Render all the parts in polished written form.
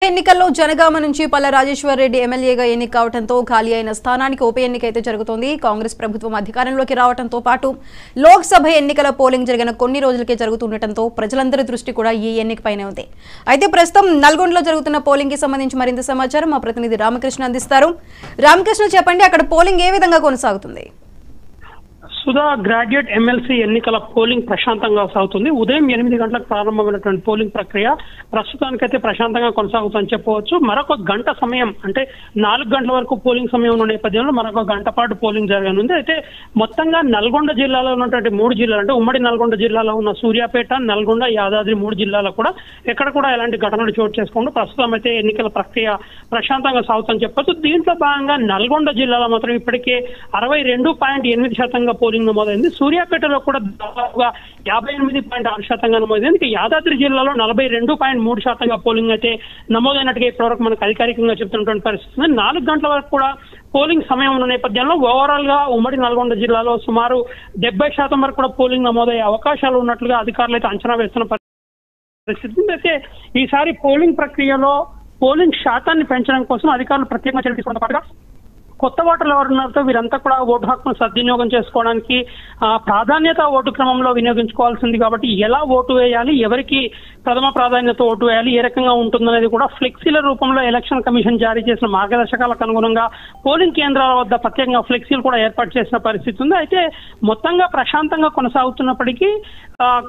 ఎన్నికల్లో జనగామ నుంచి పల్ల రాజేశ్వర్ రెడ్డి ఎమ్మెల్యేగా ఎన్నిక కావడంతో ఖాళీ అయిన స్థానానికి ఉప ఎన్నిక అయితే జరుగుతోంది. కాంగ్రెస్ ప్రభుత్వం అధికారంలోకి రావడంతో పాటు లోక్సభ ఎన్నికల పోలింగ్ జరిగిన కొన్ని రోజులకే జరుగుతుండటంతో ప్రజలందరి దృష్టి కూడా ఈ ఎన్నికపైనే ఉంది. అయితే ప్రస్తుతం నల్గొండలో జరుగుతున్న పోలింగ్ కి సంబంధించి మరింత సమాచారం మా ప్రతినిధి రామకృష్ణ అందిస్తారు. రామకృష్ణ, చెప్పండి, అక్కడ పోలింగ్ ఏ విధంగా కొనసాగుతుంది? సుధా, గ్రాడ్యుయేట్ ఎమ్మెల్సీ ఎన్నికల పోలింగ్ ప్రశాంతంగా సాగుతుంది. ఉదయం 8 గంటలకు ప్రారంభమైనటువంటి పోలింగ్ ప్రక్రియ ప్రస్తుతానికైతే ప్రశాంతంగా కొనసాగుతుందని చెప్పవచ్చు. మరొక గంట సమయం, అంటే 4 గంటల వరకు పోలింగ్ సమయం ఉన్న నేపథ్యంలో మరొక గంట పాటు పోలింగ్ జరగనుంది. అయితే మొత్తంగా నల్గొండ జిల్లాలో ఉన్నటువంటి 3 జిల్లాలు, అంటే ఉమ్మడి నల్గొండ జిల్లాలో ఉన్న సూర్యాపేట, నల్గొండ, యాదాద్రి 3 జిల్లాలో కూడా ఎక్కడ కూడా ఎలాంటి ఘటనలు చోటు చేసుకుంటూ ప్రస్తుతం అయితే ఎన్నికల ప్రక్రియ ప్రశాంతంగా సాగుతుందని చెప్పొచ్చు. దీంట్లో భాగంగా నల్గొండ జిల్లాలో మాత్రం ఇప్పటికే 62.8% పోలింగ్ నమోదైంది. సూర్యాపేటలో కూడా దాదాపుగా 58.6% నమోదైంది. యాదాద్రి జిల్లాలో 42.3% పోలింగ్ అయితే నమోదైనట్టుగా ఇప్పటివరకు మనకు అధికారికంగా చెప్తున్నటువంటి పరిస్థితి. 4 గంటల వరకు కూడా పోలింగ్ సమయం ఉన్న నేపథ్యంలో ఓవరాల్ గా ఉమ్మడి నల్గొండ జిల్లాలో సుమారు 70% వరకు కూడా పోలింగ్ నమోదయ్యే అవకాశాలు ఉన్నట్లుగా అధికారులు అయితే అంచనా వేస్తున్న పరిస్థితి. అయితే ఈసారి పోలింగ్ ప్రక్రియలో పోలింగ్ శాతాన్ని పెంచడం కోసం అధికారులు ప్రత్యేకంగా చర్యలు తీసుకోవడంతో పాటుగా కొత్త ఓటర్లు ఎవరున్నారో వీరంతా కూడా ఓటు హక్కును సద్వినియోగం చేసుకోవడానికి ప్రాధాన్యత ఓటు క్రమంలో వినియోగించుకోవాల్సింది. కాబట్టి ఎలా ఓటు వేయాలి, ఎవరికి ప్రథమ ప్రాధాన్యత ఓటు వేయాలి, ఏ రకంగా ఉంటుందనేది కూడా ఫ్లెక్సీల రూపంలో ఎలక్షన్ కమిషన్ జారీ చేసిన మార్గదర్శకాలకు అనుగుణంగా పోలింగ్ కేంద్రాల వద్ద ప్రత్యేకంగా ఫ్లెక్సీలు కూడా ఏర్పాటు చేసిన పరిస్థితి ఉంది. అయితే మొత్తంగా ప్రశాంతంగా కొనసాగుతున్నప్పటికీ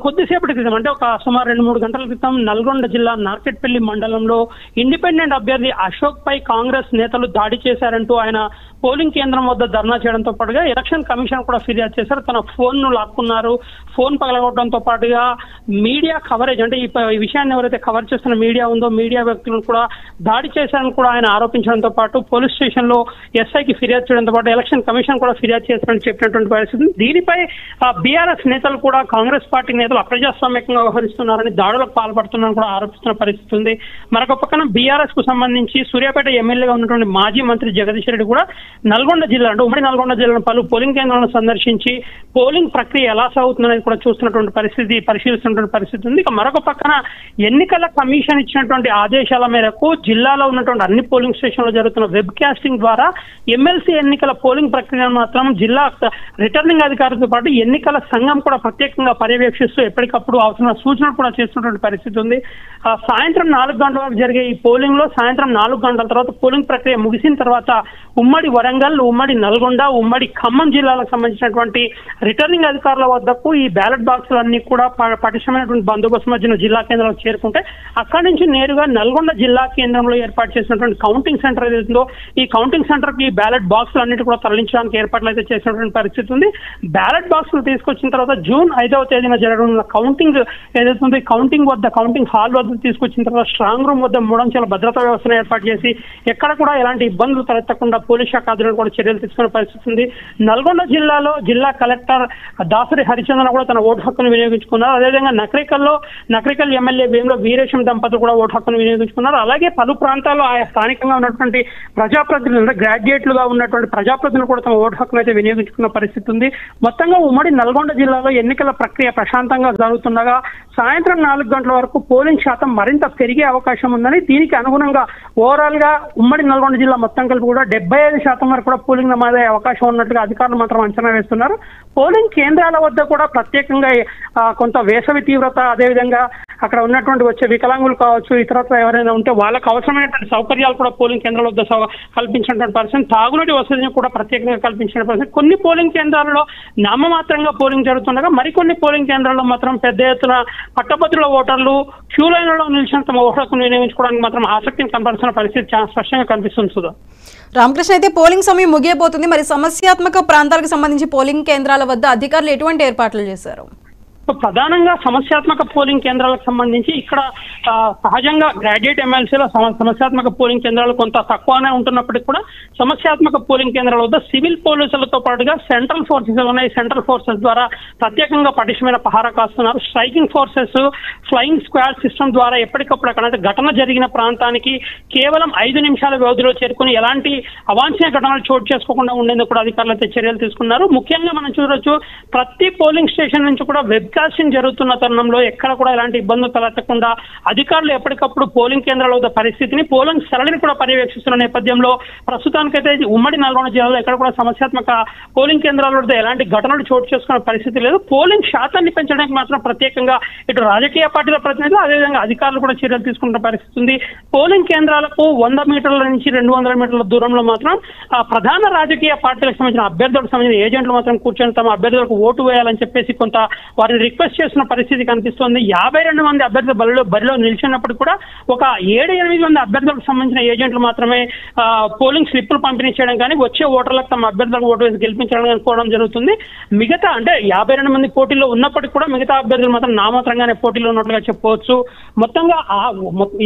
కొద్దిసేపటి క్రితం, అంటే ఒక సుమారు 2-3 గంటల క్రితం నల్గొండ జిల్లా నార్కెట్పల్లి మండలంలో ఇండిపెండెంట్ అభ్యర్థి అశోక్ పై కాంగ్రెస్ నేతలు దాడి చేశారంటూ ఆయన పోలింగ్ కేంద్రం వద్ద ధర్నా చేయడంతో పాటుగా ఎలక్షన్ కమిషన్ కూడా ఫిర్యాదు చేశారు. తన ఫోన్ ను లాక్కున్నారు, ఫోన్ పగలగొట్టడంతో పాటుగా మీడియా కవరేజ్, అంటే ఈ విషయాన్ని ఎవరైతే కవర్ చేస్తున్న మీడియా ఉందో మీడియా వ్యక్తులను కూడా దాడి చేశారని కూడా ఆయన ఆరోపించడంతో పాటు పోలీస్ స్టేషన్ లో ఎస్ఐకి ఫిర్యాదు చేయడంతో పాటు ఎలక్షన్ కమిషన్ కూడా ఫిర్యాదు చేశారని చెప్పినటువంటి పరిస్థితి. దీనిపై బీఆర్ఎస్ నేతలు కూడా కాంగ్రెస్ పార్టీ నేతలు అప్రజాస్వామ్యంగా వ్యవహరిస్తున్నారని, దాడులకు పాల్పడుతున్నారని కూడా ఆరోపిస్తున్న పరిస్థితి ఉంది. మరొక పక్కన బీఆర్ఎస్ కు సంబంధించి సూర్యాపేట ఎమ్మెల్యేగా ఉన్నటువంటి మాజీ మంత్రి జగదీష్ రెడ్డి కూడా నల్గొండ జిల్లా, అంటే ఉమ్మడి నల్గొండ జిల్లాలో పలు పోలింగ్ కేంద్రాలను సందర్శించి పోలింగ్ ప్రక్రియ ఎలా సాగుతుందనేది కూడా చూస్తున్నటువంటి పరిస్థితి, పరిశీలిస్తున్నటువంటి పరిస్థితి ఉంది. ఇక మరొక పక్కన ఎన్నికల కమిషన్ ఇచ్చినటువంటి ఆదేశాల మేరకు జిల్లాలో ఉన్నటువంటి అన్ని పోలింగ్ స్టేషన్లో జరుగుతున్న వెబ్ కాస్టింగ్ ద్వారా ఎమ్మెల్సీ ఎన్నికల పోలింగ్ ప్రక్రియను మాత్రం జిల్లా రిటర్నింగ్ అధికారులతో పాటు ఎన్నికల సంఘం కూడా ప్రత్యేకంగా పర్యవేక్షిస్తూ ఎప్పటికప్పుడు అవసరమైన సూచనలు కూడా చేస్తున్నటువంటి పరిస్థితి ఉంది. సాయంత్రం 4 గంటల వరకు జరిగే ఈ పోలింగ్ లో సాయంత్రం 4 గంటల తర్వాత పోలింగ్ ప్రక్రియ ముగిసిన తర్వాత ఉమ్మడి వరంగల్, ఉమ్మడి నల్గొండ, ఉమ్మడి ఖమ్మం జిల్లాలకు సంబంధించినటువంటి రిటర్నింగ్ అధికారుల వద్దకు ఈ బ్యాలెట్ బాక్సులన్నీ కూడా పటిష్టమైనటువంటి బందోబస్తు మధ్యన జిల్లా కేంద్రాలకు చేరుకుంటే అక్కడి నుంచి నేరుగా నల్గొండ జిల్లా కేంద్రంలో ఏర్పాటు చేసినటువంటి కౌంటింగ్ సెంటర్ ఏదైతుందో ఈ కౌంటింగ్ సెంటర్ కి బ్యాలెట్ బాక్సులు అన్నిటి కూడా తరలించడానికి ఏర్పాట్లు అయితే చేసినటువంటి పరిస్థితి ఉంది. బ్యాలెట్ బాక్సులు తీసుకొచ్చిన తర్వాత జూన్ 5వ తేదీన జరగనున్న కౌంటింగ్ ఏదైతుందో కౌంటింగ్ వద్ద, కౌంటింగ్ హాల్ వద్ద తీసుకొచ్చిన తర్వాత స్ట్రాంగ్ రూమ్ వద్ద 3 అంచెల భద్రతా వ్యవస్థను ఏర్పాటు చేసి ఎక్కడ కూడా ఎలాంటి ఇబ్బందులు తలెత్తకుండా పోలీస్ శాఖ ఆధ్వర్యంలో కూడా చర్యలు తీసుకునే పరిస్థితి ఉంది. నల్గొండ జిల్లాలో జిల్లా కలెక్టర్ దాసరి హరిచంద్రన్ కూడా తన ఓటు హక్కును వినియోగించుకున్నారు. అదేవిధంగా నకరికల్ ఎమ్మెల్యే వేముల వీరేశం దంపతులు కూడా ఓటు హక్కును వినియోగించుకున్నారు. అలాగే పలు ప్రాంతాల్లో ఆయా స్థానికంగా ఉన్నటువంటి ప్రజాప్రతినిధులు, గ్రాడ్యుయేట్లుగా ఉన్నటువంటి ప్రజాప్రతినిధులు కూడా తమ ఓటు హక్కును అయితే వినియోగించుకున్న పరిస్థితి ఉంది. మొత్తంగా ఉమ్మడి నల్గొండ జిల్లాలో ఎన్నికల ప్రక్రియ ప్రశాంతంగా జరుగుతుండగా సాయంత్రం 4 గంటల వరకు పోలింగ్ శాతం మరింత పెరిగే అవకాశం ఉందని, దీనికి అనుగుణంగా ఓవరాల్ గా ఉమ్మడి నల్గొండ జిల్లా మొత్తం కలిపి కూడా 75% వరకు కూడా పోలింగ్ నమోదయ్యే అవకాశం ఉన్నట్టుగా అధికారులు మాత్రం అంచనా వేస్తున్నారు. పోలింగ్ కేంద్రాల వద్ద కూడా ప్రత్యేకంగా కొంత వేసవి తీవ్రత, అదేవిధంగా అక్కడ ఉన్నటువంటి వచ్చే వికలాంగులు కావచ్చు, ఇతరత్ర ఎవరైనా ఉంటే వాళ్ళకు అవసరమైనటువంటి సౌకర్యాలు కూడా పోలింగ్ కేంద్రాల వద్ద కల్పించినటువంటి పరిస్థితి, తాగునీటి వసతిని కూడా ప్రత్యేకంగా కల్పించిన పరిస్థితి. కొన్ని పోలింగ్ కేంద్రాలలో నామమాత్రంగా పోలింగ్ జరుగుతుండగా మరికొన్ని పోలింగ్ కేంద్రాల్లో మాత్రం పెద్ద ఎత్తున పట్టభద్రుల ఓటర్లు క్యూ లైన్లలో నిలిచిన తమ ఓటు హక్కును వినియోగించుకోవడానికి మాత్రం ఆసక్తిని కనపరుస్తున్న పరిస్థితి చాలా స్పష్టంగా కనిపిస్తుంది. సుధా, రామకృష్ణ, అయితే పోలింగ్ సమయం ముగియబోతుంది. మరి సమస్యాత్మక ప్రాంతాలకు సంబంధించి పోలింగ్ కేంద్రాల వద్ద అధికారులు ఎటువంటి ఏర్పాట్లు చేశారు? ప్రధానంగా సమస్యాత్మక పోలింగ్ కేంద్రాలకు సంబంధించి ఇక్కడ సహజంగా గ్రాడ్యుయేట్ ఎమ్మెల్సీలో సమస్యాత్మక పోలింగ్ కేంద్రాలు కొంత తక్కువనే ఉంటున్నప్పటికీ కూడా సమస్యాత్మక పోలింగ్ కేంద్రాల వద్ద సివిల్ పోలీసులతో పాటుగా సెంట్రల్ ఫోర్సెస్ ఉన్నాయి. సెంట్రల్ ఫోర్సెస్ ద్వారా ప్రత్యేకంగా పటిష్టమైన పహారా కాస్తున్నారు. Striking forces, flying squad system ద్వారా ఎప్పటికప్పుడు అక్కడ ఘటన జరిగిన ప్రాంతానికి కేవలం 5 నిమిషాల వ్యవధిలో చేరుకుని ఎలాంటి అవాంఛనీయ ఘటనలు చోటు చేసుకోకుండా ఉండేందుకు కూడా అధికారులు అయితే చర్యలు తీసుకున్నారు. ముఖ్యంగా మనం చూడొచ్చు, ప్రతి పోలింగ్ స్టేషన్ నుంచి కూడా వెబ్ రీకాస్టింగ్ జరుగుతున్న తరుణంలో ఎక్కడ కూడా ఎలాంటి ఇబ్బందులు తలెత్తకుండా అధికారులు ఎప్పటికప్పుడు పోలింగ్ కేంద్రాల వద్ద పరిస్థితిని, పోలింగ్ సరళిని కూడా పర్యవేక్షిస్తున్న నేపథ్యంలో ప్రస్తుతానికైతే ఉమ్మడి నల్గొండ జిల్లాలో ఎక్కడ కూడా సమస్యాత్మక పోలింగ్ కేంద్రాల వద్ద ఎలాంటి ఘటనలు చోటు చేసుకునే పరిస్థితి లేదు. పోలింగ్ శాతాన్ని పెంచడానికి మాత్రం ప్రత్యేకంగా ఇటు రాజకీయ పార్టీల ప్రతినిధులు అదేవిధంగా అధికారులు కూడా చర్యలు తీసుకుంటున్న పరిస్థితి ఉంది. పోలింగ్ కేంద్రాలకు 100 మీటర్ల నుంచి 200 మీటర్ల దూరంలో మాత్రం ప్రధాన రాజకీయ పార్టీలకు సంబంధించిన అభ్యర్థులకు సంబంధించిన ఏజెంట్లు మాత్రం కూర్చొని తమ అభ్యర్థులకు ఓటు వేయాలని చెప్పేసి కొంత వారిని రిక్వెస్ట్ చేస్తున్న పరిస్థితి కనిపిస్తోంది. 52 మంది అభ్యర్థులు బరిలో నిలిచినప్పుడు కూడా ఒక 7-8 మంది అభ్యర్థులకు సంబంధించిన ఏజెంట్లు మాత్రమే పోలింగ్ స్లిప్పులు పంపిణీ చేయడం కానీ వచ్చే ఓటర్లకు తమ అభ్యర్థులకు ఓటు వేసి గెలిపించడం అనుకోవడం జరుగుతుంది. మిగతా అంటే 52 మంది పోటీలో ఉన్నప్పటికీ కూడా మిగతా అభ్యర్థులు మాత్రం నామాత్రంగానే పోటీలో ఉన్నట్లుగా చెప్పుకోవచ్చు. మొత్తంగా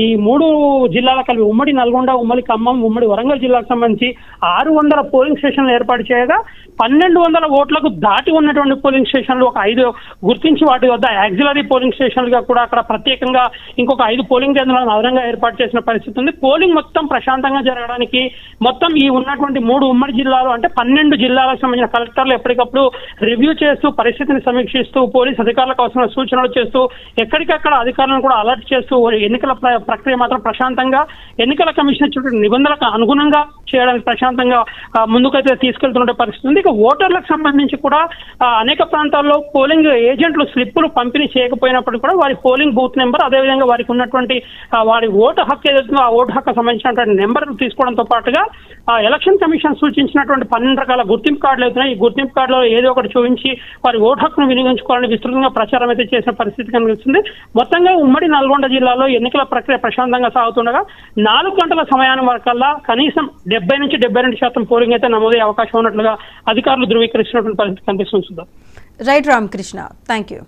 ఈ 3 జిల్లాల కలిపి ఉమ్మడి నల్గొండ, ఉమ్మడి ఖమ్మం, ఉమ్మడి వరంగల్ జిల్లాకు సంబంధించి 600 పోలింగ్ స్టేషన్లు ఏర్పాటు చేయగా 1200 ఓట్లకు దాటి ఉన్నటువంటి పోలింగ్ స్టేషన్లు ఒక 5 గుర్తించి వాటి వద్ద యాక్సిలరీ పోలింగ్ స్టేషన్లుగా కూడా అక్కడ ప్రత్యేకంగా ఇంకొక 5 పోలింగ్ కేంద్రాలను అదనంగా ఏర్పాటు చేసిన పరిస్థితి ఉంది. పోలింగ్ మొత్తం ప్రశాంతంగా జరగడానికి మొత్తం ఈ ఉన్నటువంటి 3 ఉమ్మడి జిల్లాలు అంటే 12 జిల్లాలకు సంబంధించిన కలెక్టర్లు ఎప్పటికప్పుడు రివ్యూ చేస్తూ పరిస్థితిని సమీక్షిస్తూ పోలీస్ అధికారులకు అవసరమైన సూచనలు చేస్తూ ఎక్కడికక్కడ అధికారులను కూడా అలర్ట్ చేస్తూ ఎన్నికల ప్రక్రియ మాత్రం ప్రశాంతంగా ఎన్నికల కమిషన్ ఇచ్చిన నిబంధనలకు అనుగుణంగా చేయడానికి ప్రశాంతంగా ముందుకైతే తీసుకెళ్తున్న పరిస్థితి ఉంది. ఇక ఓటర్లకు సంబంధించి కూడా అనేక ప్రాంతాల్లో పోలింగ్ ఏజెంట్లు స్లిప్పులు పంపిణీ చేయకపోయినప్పుడు కూడా వారి పోలింగ్ బూత్ నెంబర్ అదేవిధంగా వారికి ఉన్నటువంటి వారి ఓటు హక్కు ఏదైతుందో ఆ ఓటు హక్కు సంబంధించినటువంటి నెంబర్ తీసుకోవడంతో పాటుగా ఎలక్షన్ కమిషన్ సూచించినటువంటి 12 రకాల గుర్తింపు కార్డులు అవుతున్నాయి. ఈ గుర్తింపు కార్డులో ఏదో ఒకటి చూపించి వారి ఓటు హక్కును వినియోగించుకోవాలని విస్తృతంగా ప్రచారం అయితే చేసిన పరిస్థితి కనిపిస్తుంది. మొత్తంగా ఉమ్మడి నల్గొండ జిల్లాలో ఎన్నికల ప్రక్రియ ప్రశాంతంగా సాగుతుండగా 4 గంటల సమయాన్ని వరకల్లా కనీసం 70 నుంచి 72% పోలింగ్ అయితే నమోదయ్యే అవకాశం ఉన్నట్లుగా అధికారులు ధృవీకరిస్తున్నటువంటి పరిస్థితి కనిపిస్తుంది. Right Ramakrishna, thank you.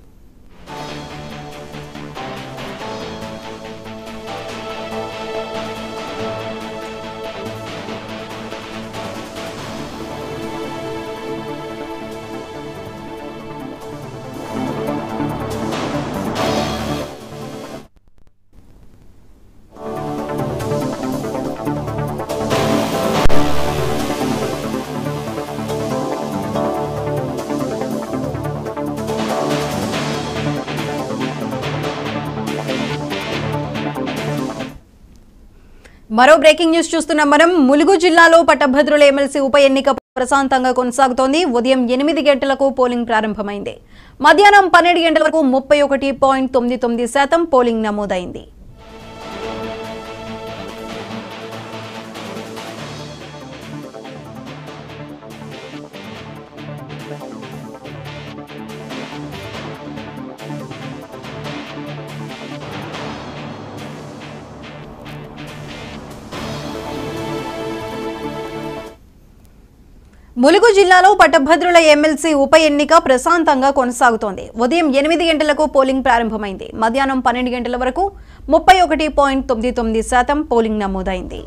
మరో బ్రేకింగ్ న్యూస్ చూస్తున్నాం మనం. ములుగు జిల్లాలో పట్టభద్రుల ఎమ్మెల్సీ ఉప ఎన్నిక ప్రశాంతంగా కొనసాగుతోంది. ఉదయం 8 గంటలకు పోలింగ్ ప్రారంభమైంది. మధ్యాహ్నం 12 గంటల వరకు 31.99% పోలింగ్ నమోదైంది. ములుగు జిల్లాలో పట్టభద్రుల ఎమ్మెల్సీ ఉప ఎన్నిక ప్రశాంతంగా కొనసాగుతోంది. ఉదయం 8 గంటలకు పోలింగ్ ప్రారంభమైంది. మధ్యాహ్నం 12 గంటల వరకు 31.99% పోలింగ్ నమోదైంది.